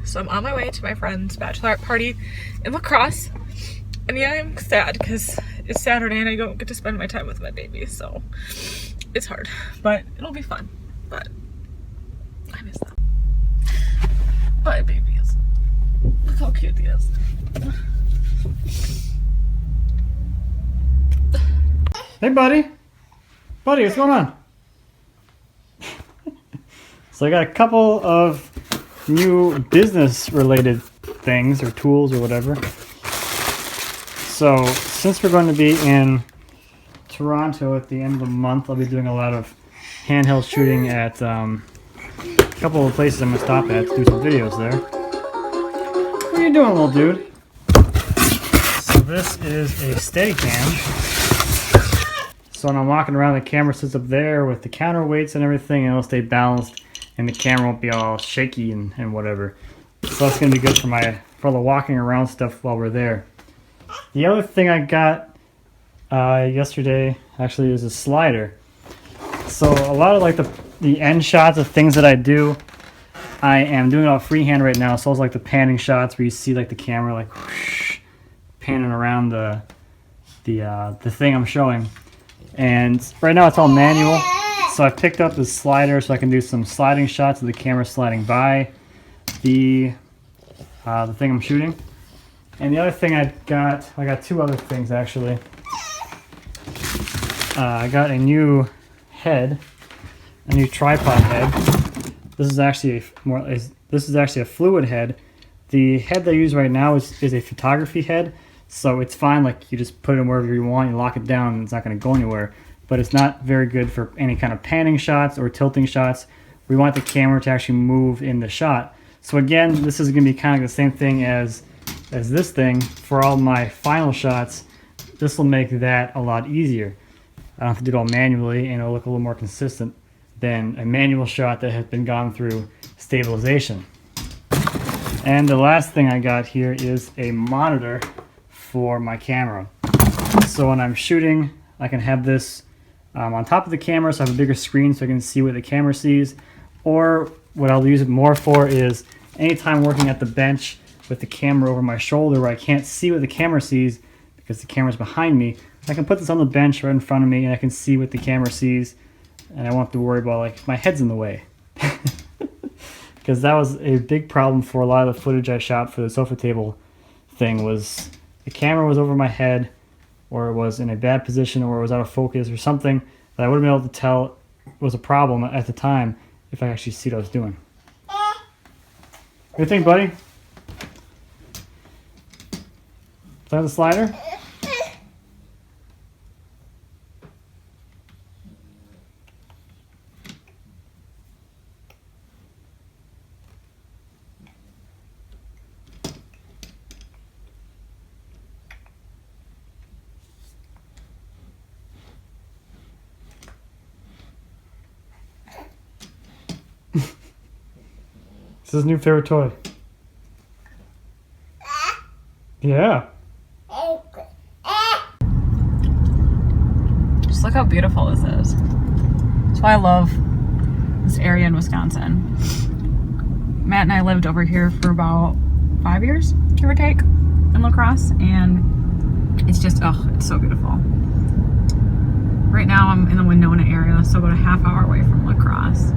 So I'm on my way to my friend's bachelorette party in La Crosse. And yeah, I'm sad because it's Saturday and I don't get to spend my time with my baby, so it's hard. But it'll be fun. But I miss them. Bye, babies. Look how cute he is. Hey, buddy. Buddy, what's going on? So I got a couple of new business-related things or tools or whatever. So since we're going to be in Toronto at the end of the month, I'll be doing a lot of handheld shooting at a couple of places I'm going to stop at to do some videos there. What are you doing, little dude? So this is a Steadicam. So when I'm walking around, the camera sits up there with the counterweights and everything, and it'll stay balanced, and the camera won't be all shaky and whatever. So that's going to be good for the walking around stuff while we're there. The other thing I got yesterday actually is a slider. So a lot of like the end shots of things that I do, I am doing it all freehand right now. So it's like the panning shots where you see like the camera like whoosh, panning around the thing I'm showing. And right now it's all manual. So I picked up this slider so I can do some sliding shots of the camera sliding by the thing I'm shooting. And the other thing I got two other things actually. I got a new head, a new tripod head. This is actually a fluid head. The head that I use right now is a photography head, so it's fine. Like you just put it in wherever you want, you lock it down, and it's not going to go anywhere. But it's not very good for any kind of panning shots or tilting shots. We want the camera to actually move in the shot. So again, this is going to be kind of the same thing as this thing. For all my final shots, this will make that a lot easier. I don't have to do it all manually, and it'll look a little more consistent than a manual shot that has been gone through stabilization. And the last thing I got here is a monitor for my camera. So when I'm shooting, I can have this on top of the camera, so I have a bigger screen so I can see what the camera sees. Or what I'll use it more for is anytime working at the bench with the camera over my shoulder where I can't see what the camera sees because the camera's behind me, I can put this on the bench right in front of me and I can see what the camera sees, and I won't have to worry about like my head's in the way. Because that was a big problem for a lot of the footage I shot for the sofa table thing, was the camera was over my head, or it was in a bad position, or it was out of focus or something that I would have been able to tell was a problem at the time if I actually see what I was doing. What do you think, buddy? Is that the slider? This is his new favorite toy. Yeah. Just look how beautiful this is. That's why I love this area in Wisconsin. Matt and I lived over here for about 5 years, give or take, in La Crosse, and it's just, oh, it's so beautiful. Right now I'm in the Winona area, so about a half hour away from La Crosse,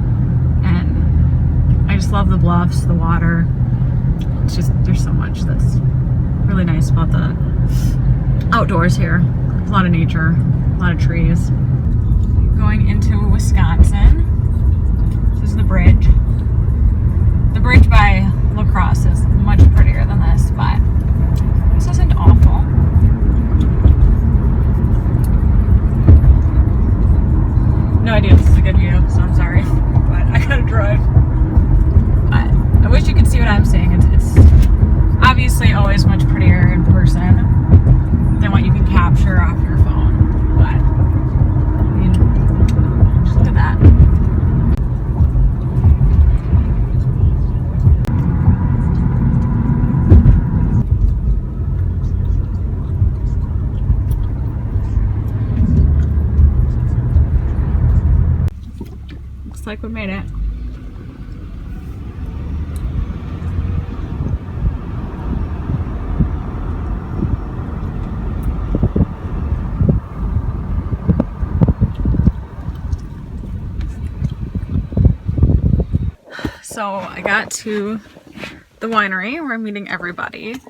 and I just love the bluffs, the water. It's just, there's so much that's really nice about the outdoors here. A lot of nature, a lot of trees. Going into Wisconsin. This is the bridge. The bridge by La Crosse is much prettier than this, but this isn't awful. No idea if this is a good view, so I'm sorry, but I gotta drive. I wish you could see what I'm seeing. It's obviously always much prettier in person than what you can capture off your phone. But I mean, just look at that. Looks like we made it. So I got to the winery where I'm meeting everybody.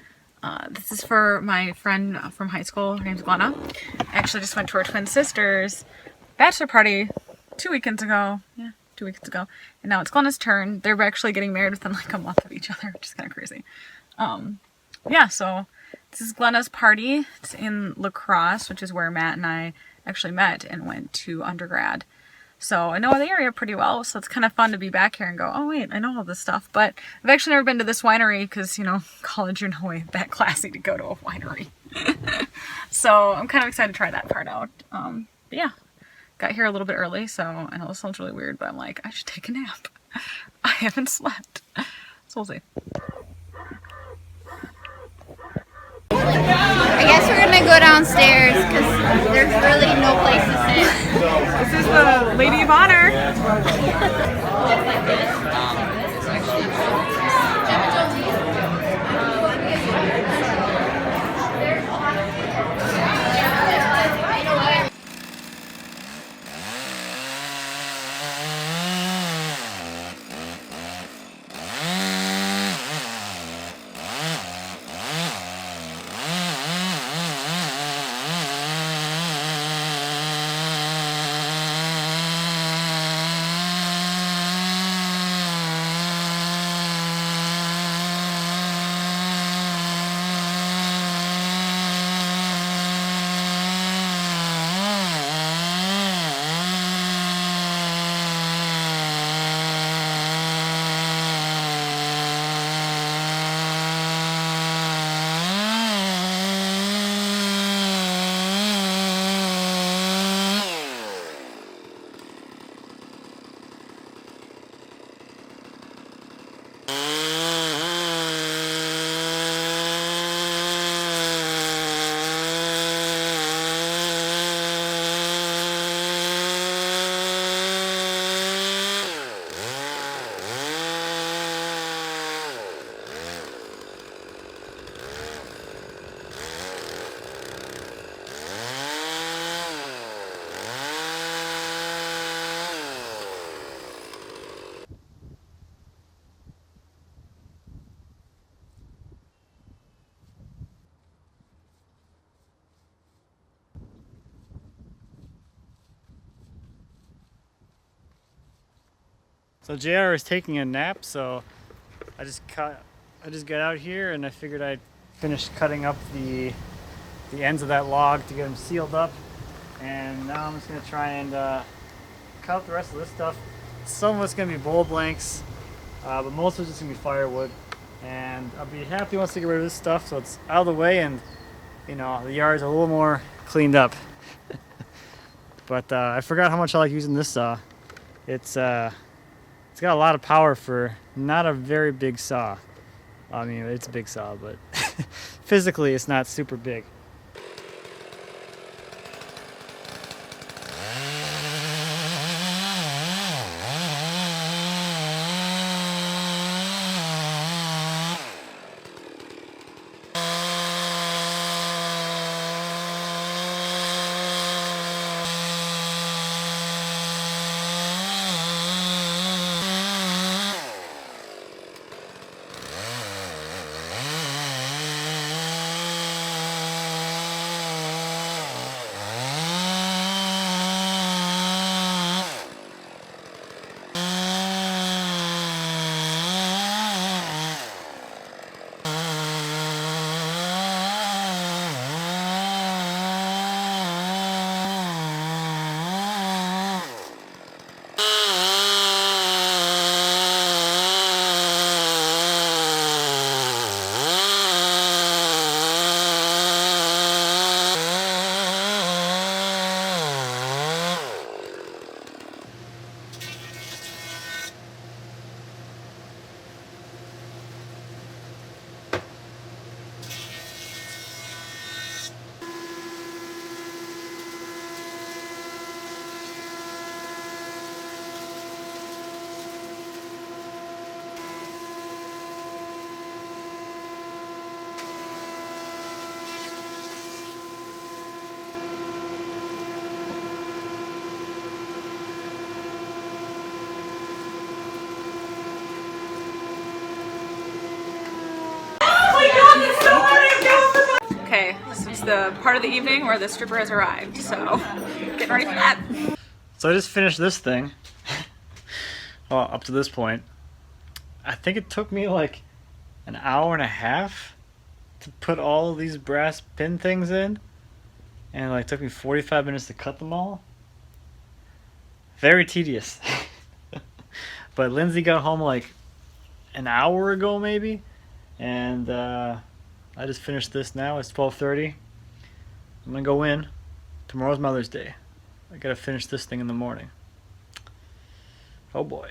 This is for my friend from high school. Her name's Glenna. I actually just went to her twin sister's bachelor party 2 weekends ago. Yeah, 2 weekends ago. And now it's Glenna's turn. They're actually getting married within like a month of each other, which is kind of crazy. Yeah, so this is Glenna's party. It's in La Crosse, which is where Matt and I actually met and went to undergrad. So I know the area pretty well, so it's kind of fun to be back here and go, oh wait, I know all this stuff. But I've actually never been to this winery because, you know, college, you're no way that classy to go to a winery. So I'm kind of excited to try that part out. But yeah, got here a little bit early, so I know this sounds really weird, but I'm like, I should take a nap. I haven't slept. So we'll see. I guess we're gonna go downstairs because there's really no place to sit. This is the Lady of Honor. So JR is taking a nap, so I just got out here and I figured I'd finish cutting up the ends of that log to get them sealed up. And now I'm just gonna try and cut up the rest of this stuff. Some of it's gonna be bowl blanks, but most of it's just gonna be firewood. And I'll be happy once I get rid of this stuff so it's out of the way and, you know, the yard's a little more cleaned up. But I forgot how much I like using this saw. It's got a lot of power for not a very big saw. I mean, it's a big saw, but physically it's not super big. day. This is the part of the evening where the stripper has arrived, so getting ready for that. So I just finished this thing. Well, up to this point. I think it took me like an hour and a half to put all of these brass pin things in. And like took me 45 minutes to cut them all. Very tedious. But Lindsay got home like an hour ago maybe. And I just finished this now. It's 12:30. I'm gonna go in. Tomorrow's Mother's Day. I gotta finish this thing in the morning. Oh boy.